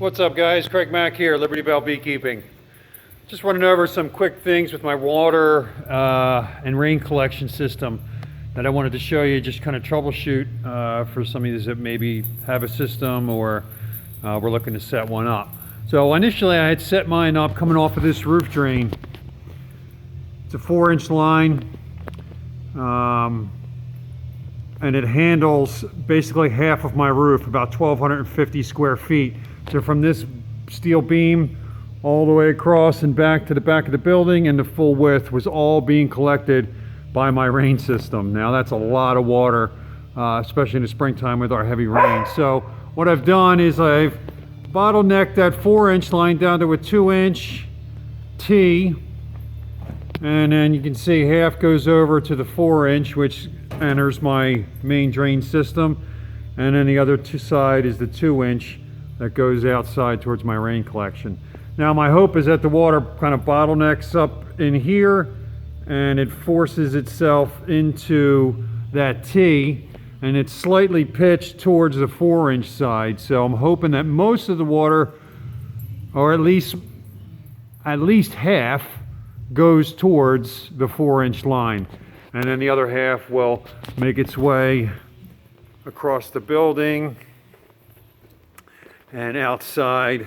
What's up, guys? Craig Mack here, Liberty Bell Beekeeping. Just running over some quick things with my water and rain collection system that I wanted to show you, just kind of troubleshoot for some of you that maybe have a system or we're looking to set one up. So initially I had set mine up coming off of this roof drain. It's a 4-inch line and it handles basically half of my roof, about 1,250 square feet. So from this steel beam all the way across and back to the back of the building, and the full width was all being collected by my rain system. Now that's a lot of water, especially in the springtime with our heavy rain. So what I've done is I've bottlenecked that 4-inch line down to a 2-inch T, and then you can see half goes over to the 4-inch, which enters my main drain system, and then the other side is the 2-inch that goes outside towards my rain collection. Now my hope is that the water kind of bottlenecks up in here and it forces itself into that T, and it's slightly pitched towards the 4-inch side. So I'm hoping that most of the water, or at least half, goes towards the 4-inch line, and then the other half will make its way across the building and outside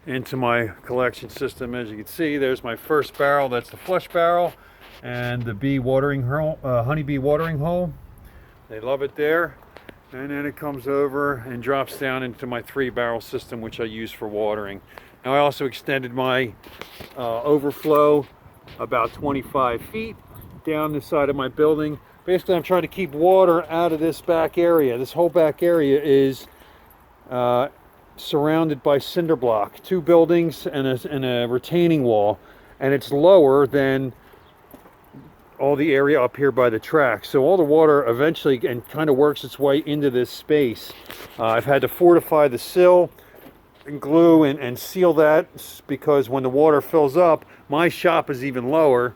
into my collection system. As you can see, there's my first barrel. That's the flush barrel, and the bee watering hole, honeybee watering hole. They love it there. And then it comes over and drops down into my 3-barrel system, which I use for watering. Now I also extended my overflow about 25 feet down the side of my building. Basically, I'm trying to keep water out of this back area. This whole back area is surrounded by cinder block, 2 buildings and a retaining wall, and it's lower than all the area up here by the track. So all the water eventually and kind of works its way into this space. I've had to fortify the sill and glue and seal that, because when the water fills up, my shop is even lower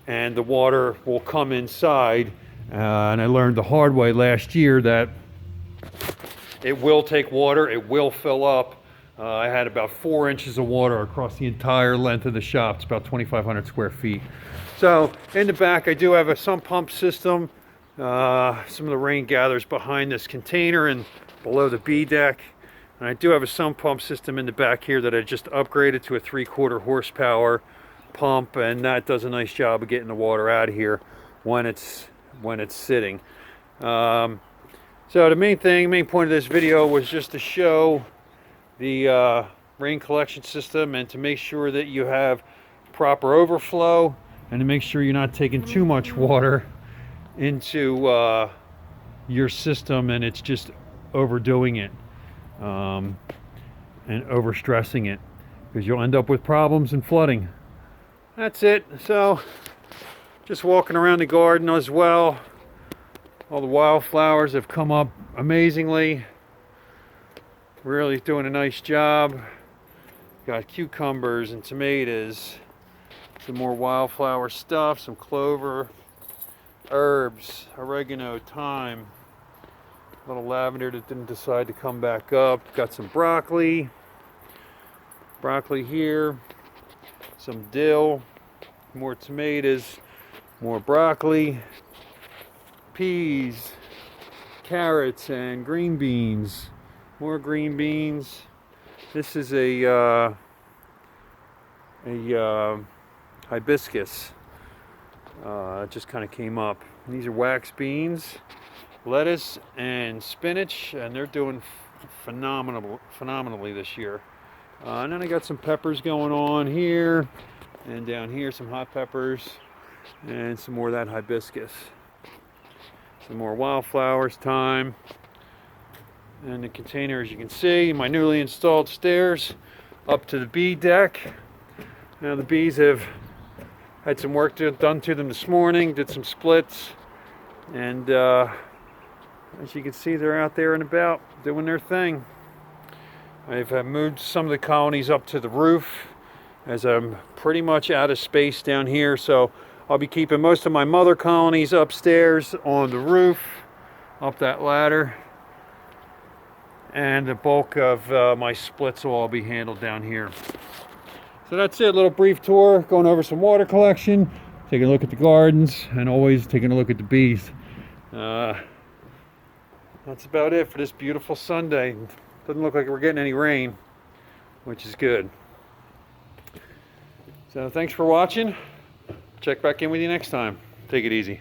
and the water will come inside. And I learned the hard way last year that it will take water, it will fill up. I had about 4 inches of water across the entire length of the shop. It's about 2,500 square feet. So in the back, I do have a sump pump system. Some of the rain gathers behind this container and below the bee deck. And I do have a sump pump system in the back here that I just upgraded to a 3/4 horsepower pump, and that does a nice job of getting the water out of here when it's sitting. So the main point of this video was just to show the rain collection system, and to make sure that you have proper overflow, and to make sure you're not taking too much water into your system and it's just overdoing it and overstressing it, because you'll end up with problems and flooding. That's it. So just walking around the garden as well. All the wildflowers have come up amazingly. Really doing a nice job. Got cucumbers and tomatoes, some more wildflower stuff, some clover, herbs, oregano, thyme, a little lavender that didn't decide to come back up. Got some broccoli here, some dill, more tomatoes, more broccoli, peas, carrots, and green beans. More green beans. This is a hibiscus. It just kind of came up. And these are wax beans, lettuce, and spinach, and they're doing phenomenally this year. And then I got some peppers going on here, and down here some hot peppers, and some more of that hibiscus. Some more wildflowers, thyme. And the container, as you can see, my newly installed stairs up to the bee deck. Now the bees have had some work done to them this morning, did some splits, and as you can see, they're out there and about doing their thing. I've moved some of the colonies up to the roof, as I'm pretty much out of space down here, so I'll be keeping most of my mother colonies upstairs on the roof, up that ladder. and the bulk of my splits will all be handled down here. So that's it, a little brief tour, going over some water collection, taking a look at the gardens, and always taking a look at the bees. That's about it for this beautiful Sunday. Doesn't look like we're getting any rain, which is good. So thanks for watching. Check back in with you next time. Take it easy.